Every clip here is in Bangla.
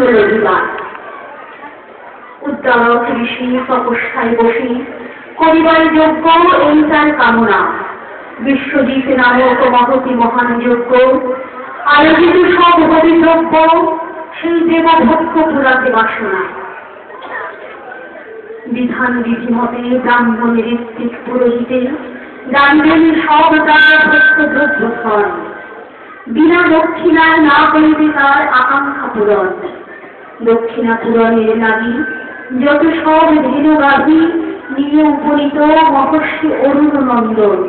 রবিবার উদ্দালক ঋষি তপস্যায় বসে করিবার যোগ্য এই তার কামনা। বিশ্বজিৎ নামক মহতি মহান যজ্ঞ আয়োজিত সব হরিদ্রব্য সেই দেবভক্ত পুরাতে বাসনা। বিধান বিধিমতে ব্রাহ্মণের ঋত্বিক পুরোহিতে দাঁড়িলেন সব তার ভক্ত দ্রব্য ফল। বিনা দক্ষিণায় না করিতে তার আকাঙ্ক্ষা পূরণ। দক্ষিণা পূরণের লাগি যত সব ধেনু গাভী নিয়ে উপনীত মহর্ষি অরুণ নন্দন।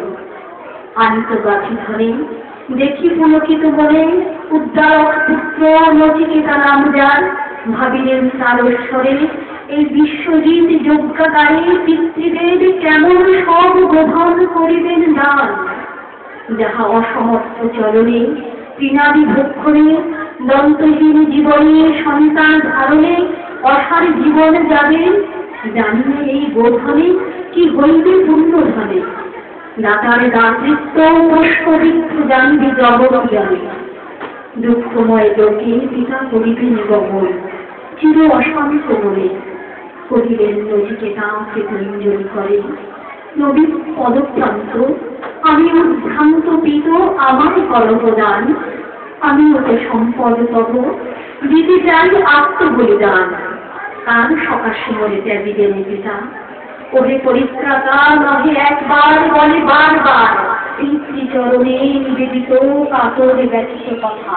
আনিত গাভী ধরে দেখি পুলকিত বলে উদ্দালক পুত্র নচিকেতা নাম যার। ভাবিলেন তারস্বরে এই বিশ্বজিৎ যজ্ঞাকারে পিতৃদের কেমন সব গোধন করিবেন দান। যাহা অসমর্থ চলনে তৃণাদি ভক্ষণে দন্তহীন জীবনে সন্তান ধারণে অসার জীবন যাবে। জানিয়ে এই গোধনে কি হইবে পূর্ণ ধনে। দাতার দাতৃত্ব পুষ্পবৃক্ষ জানবে জগৎ জানে। দুঃখময় লোকে পিতা করিবেন গমন চির অশান্ত বলে। কহিলেন নচিকেতা কৃতঞ্জলি করে নবীর পদপ্রান্ত আমি উদ্ভ্রান্ত পিত আমার কলপদান। আমি ওকে সম্পদ তব দিতে চাই আত্মবলিদান। কার সকাশে মরে ত্যাগিলেন পিতা ওহে পরিত্রাতা নহে একবার বলে বারবার। পিতৃচরণে নিবেদিত কাতরে ব্যথিত কথা।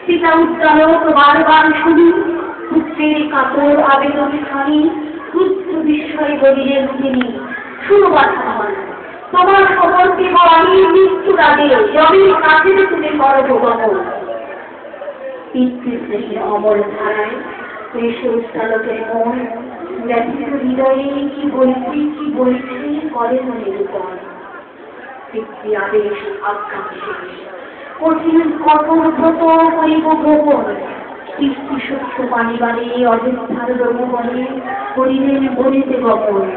পিতা উদ্দালক বারবার শুনি পুত্রের কাতর আবেদন খানি। পুত্র বিস্ময়ে বলিলেন তিনি শুনো কথা আমার। তোমার সম্পর্কে আমি মৃত্যুর আগে জমির কাছে তুমি করব গমন। পিতৃস্নেহে অমর ধারায় এসে উদ্দালকের মন ব্যথিত হৃদয়ে কি বলছি করেন নিরূপণ। পিতৃ আদেশ আজ্ঞা শেষ কঠিন কঠোর ব্রত করিব গ্রহণ। পিতৃ সত্য পানিবারে অযোধ্যার রঘুবনে করিলেন বলিতে গমন।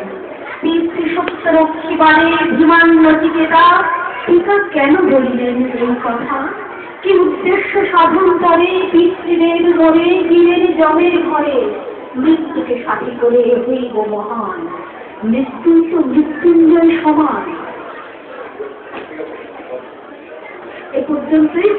পিতৃ সত্য রক্ষিবারে ধীমান নচিকেতা পিতা কেন বলিলেন এই কথা। কি উদ্দেশ্য সাধন করে পিতৃদের ঘরে গিলেন জমের ঘরে। মৃত্যুকে সাথী করে হইব মহান মৃত্যু তো মৃত্যুঞ্জয় সমান। এ পর্যন্তই।